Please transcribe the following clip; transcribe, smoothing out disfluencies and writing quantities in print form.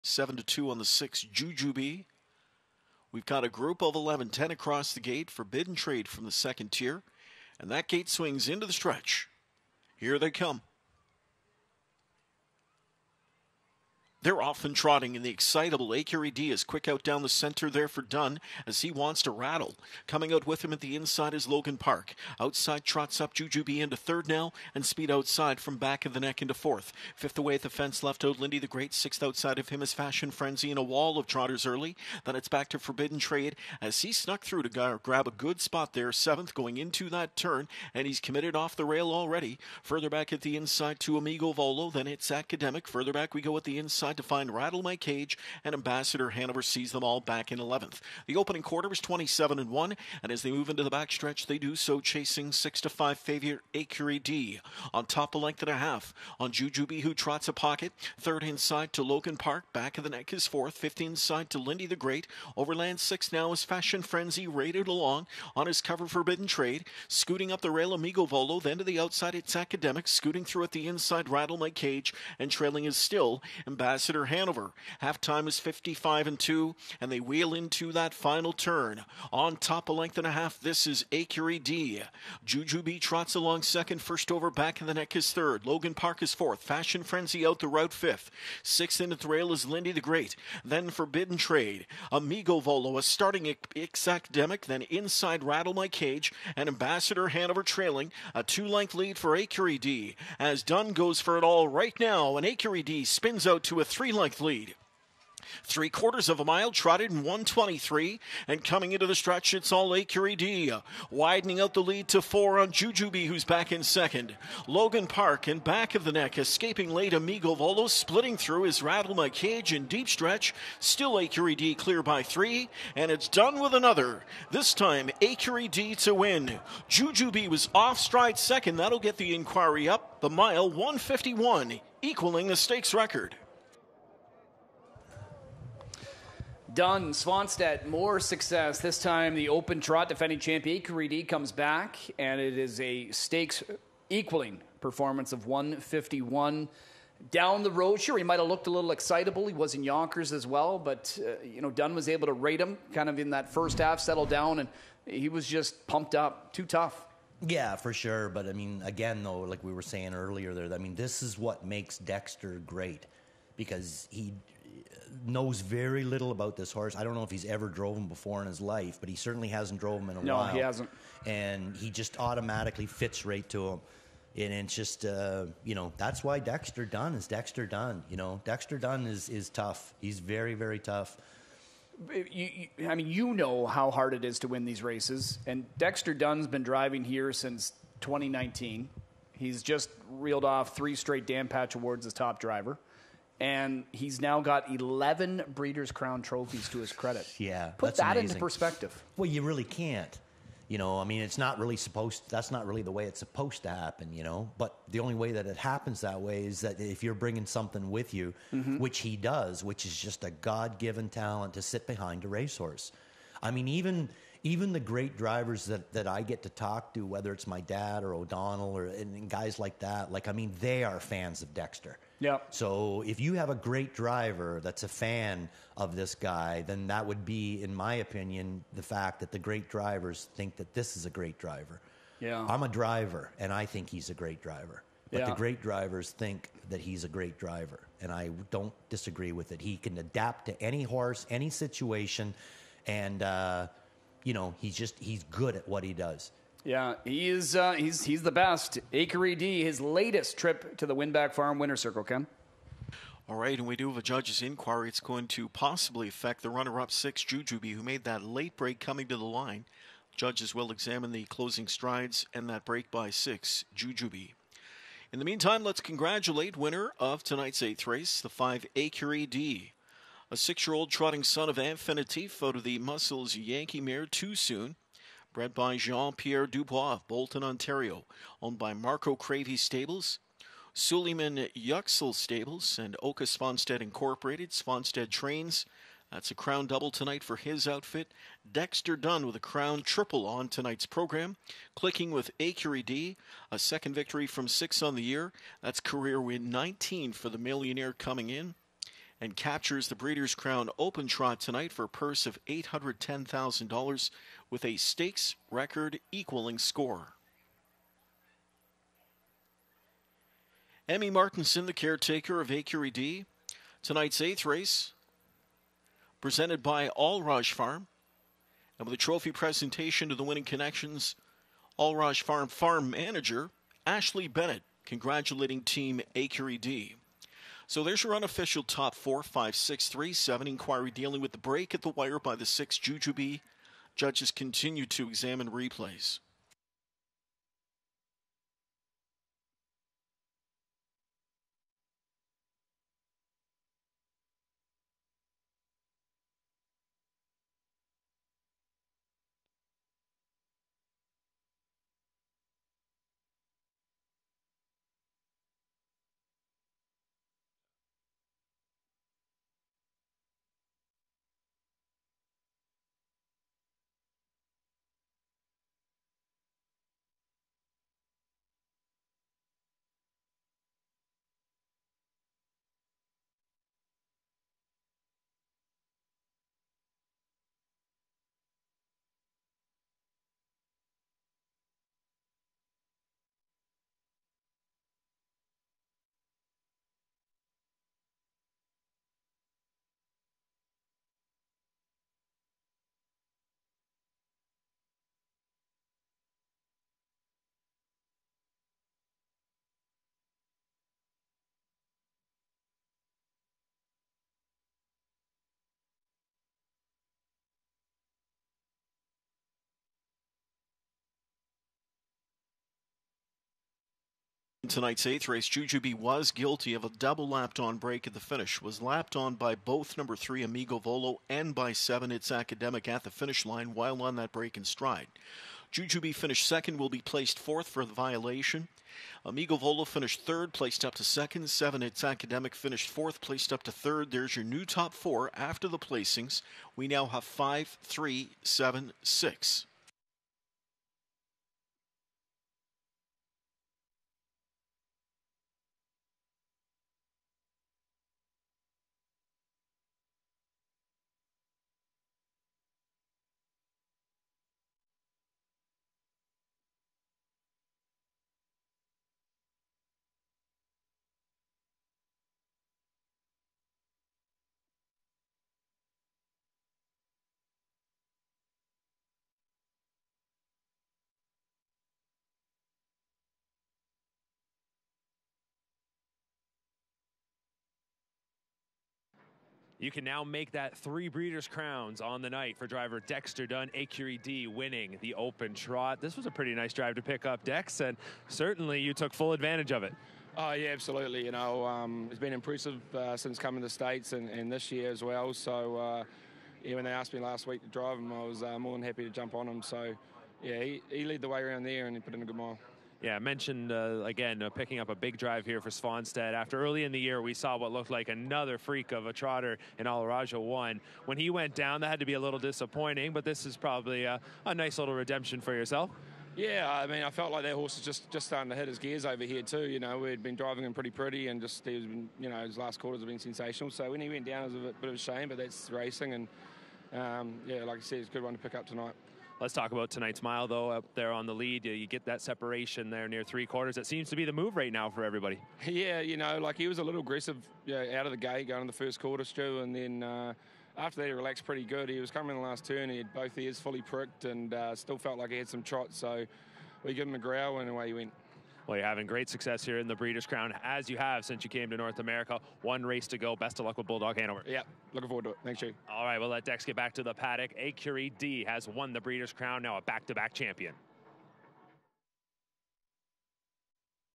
7-2 on the 6, Jujubee. We've got a group of 11, 10 across the gate, Forbidden Trade from the second tier. And that gate swings into the stretch. Here they come. They're off and trotting, and the excitable Ecurie is quick out down the center there for Dunn as he wants to rattle. Coming out with him at the inside is Logan Park. Outside trots up Jujubee into third now, and speed outside from back of the neck into fourth. Fifth away at the fence left out Lindy the Great. Sixth outside of him is Fashion Frenzy and a wall of trotters early. Then it's back to Forbidden Trade as he snuck through to grab a good spot there. Seventh going into that turn, and he's committed off the rail already. Further back at the inside to Amigo Volo. Then it's Academic. Further back we go at the inside to find Rattle My Cage, and Ambassador Hanover sees them all back in 11th. The opening quarter was 27-1, and as they move into the backstretch, they do so chasing 6-5 favorite Ecurie. On top of length and a half on Jujubee, who trots a pocket. Third inside to Logan Park. Back of the neck is fourth. Fifth inside to Lindy the Great. Overland six now is Fashion Frenzy raided along on his cover Forbidden Trade. Scooting up the rail Amigo Volo. Then to the outside it's Academic. Scooting through at the inside Rattle My Cage, and trailing is still Ambassador Hanover. Halftime is 55-2, and they wheel into that final turn. On top a length and a half, this is Ecurie. Jujubee trots along second. First over, back in the neck is third. Logan Park is fourth. Fashion Frenzy out the route fifth. Sixth in the rail is Lindy the Great. Then Forbidden Trade. Amigo Volo, a starting Academic. Then inside Rattle My Cage, and Ambassador Hanover trailing. A 2-length lead for Ecurie as Dunn goes for it all right now, and Ecurie spins out to a 3-length lead. 3/4 of a mile trotted in 1:23, and coming into the stretch, it's all Ecurie. Widening out the lead to 4 on Jujubee, who's back in second. Logan Park and back of the neck, escaping late Amigo Volo, splitting through his Rattle My Cage in deep stretch. Still Ecurie clear by 3, and it's done with another. This time Ecurie to win. Jujubee was off stride second. That'll get the inquiry up the mile 1:51, equaling the stakes record. Dunn, Svanstedt, more success. This time the open trot defending champion Ecurie comes back, and it is a stakes equaling performance of 151. Down the road, sure, he might have looked a little excitable. He was in Yonkers as well, but Dunn was able to rate him kind of in that first half, settle down, and he was just pumped up. Too tough. Yeah, for sure. But, I mean, again, though, like we were saying earlier there, I mean, this is what makes Dexter great, because he knows very little about this horse. I don't know if he's ever drove him before in his life, but he certainly hasn't drove him in a while. No, he hasn't. And he just automatically fits right to him. And it's just, that's why DexterDunn is DexterDunn. DexterDunn is tough. He's very, very tough. You know how hard it is to win these races. And DexterDunn's been driving here since 2019. He's just reeled off 3 straight Dan Patch Awards as top driver. And he's now got 11 Breeders' Crown trophies to his credit. Yeah, Put that into perspective. Well, you really can't. It's not really that's not really the way it's supposed to happen, But the only way that it happens that way is that if you're bringing something with you, which he does, which is just a God-given talent to sit behind a racehorse. I mean, even the great drivers that I get to talk to, whether it's my dad or O'Donnell and guys like that, they are fans of Dexter. Yeah. So if you have a great driver that's a fan of this guy, then that would be, in my opinion, the fact that the great drivers think that this is a great driver. Yeah. I'm a driver, and I think he's a great driver. But the great drivers think that he's a great driver, and I don't disagree with it. He can adapt to any horse, any situation, and he's good at what he does. Yeah, he's the best. Ecurie, his latest trip to the Winback Farm Winter Circle, Ken. All right, and we do have a judge's inquiry. It's going to possibly affect the runner-up 6, Jujubee, who made that late break coming to the line. Judges will examine the closing strides and that break by 6, Jujubee. In the meantime, let's congratulate winner of tonight's 8th race, the 5 Ecurie. A 6-year-old trotting son of Infinitif out of the Muscles Yankee mare Too Soon. Bred by Jean-Pierre Dubois of Bolton, Ontario. Owned by Marko Kreivi Stables, Suleyman Yuksel Stables, and Oka Svanstedt Incorporated. Svanstedt trains. That's a crown double tonight for his outfit. DexterDunn with a crown triple on tonight's program. Clicking with Ecurie, a second victory from 6 on the year. That's career win 19 for the millionaire coming in. and captures the Breeders' Crown Open Trot tonight for a purse of $810,000 with a stakes record equaling score. Emmy Martinson, the caretaker of Ecurie D. Tonight's 8th race, presented by Allraj Farm. And with a trophy presentation to the winning connections, Allraj Farm farm manager Ashley Bennett congratulating Team Ecurie D. So there's your unofficial top 4, 5, 6, 3, 7. Inquiry dealing with the break at the wire by the 6 Jujubee. Judges continue to examine replays. In tonight's 8th race, Jujubee was guilty of a double lapped on break at the finish. Was lapped on by both number 3 Amigo Volo and by 7 It's Academic at the finish line while on that break in stride. Jujubee finished second, will be placed 4th for the violation. Amigo Volo finished 3rd, placed up to 2nd. 7 It's Academic finished 4th, placed up to 3rd. There's your new top 4 after the placings. We now have 5, 3, 7, 6. You can now make that 3 Breeders' Crowns on the night for driver DexterDunn, Ecurie D, winning the Open Trot. This was a pretty nice drive to pick up, Dex, and certainly you took full advantage of it. Oh, yeah, absolutely. You know, it's been impressive since coming to the States and this year as well. So, yeah, when they asked me last week to drive him, I was more than happy to jump on him. So, yeah, he led the way around there and he put in a good mile. Yeah, I mentioned, again, picking up a big drive here for Svanstedt. After early in the year, we saw what looked like another freak of a trotter in Alaraja 1. When he went down, that had to be a little disappointing, but this is probably a nice little redemption for yourself. Yeah, I mean, I felt like that horse is just starting to hit his gears over here too. You know, we'd been driving him pretty, and just he was, you know, his last quarters have been sensational. So when he went down, it was a bit of a shame, but that's racing, and yeah, like I said, it's a good one to pick up tonight. Let's talk about tonight's mile, though. Up there on the lead, you get that separation there near 3/4. It seems to be the move right now for everybody. Yeah, you know, like he was a little aggressive out of the gate going in the first quarter, Stu, and then after that he relaxed pretty good. He was coming in the last turn, he had both ears fully pricked and still felt like he had some trot, so we gave him a growl and away he went. Well, you're having great success here in the Breeders' Crown, as you have since you came to North America. 1 race to go. Best of luck with Bulldog Hanover. Yeah, looking forward to it. Thanks, Stu. All right, we'll let Dex get back to the paddock. Ecurie D has won the Breeders' Crown, now a back-to-back champion.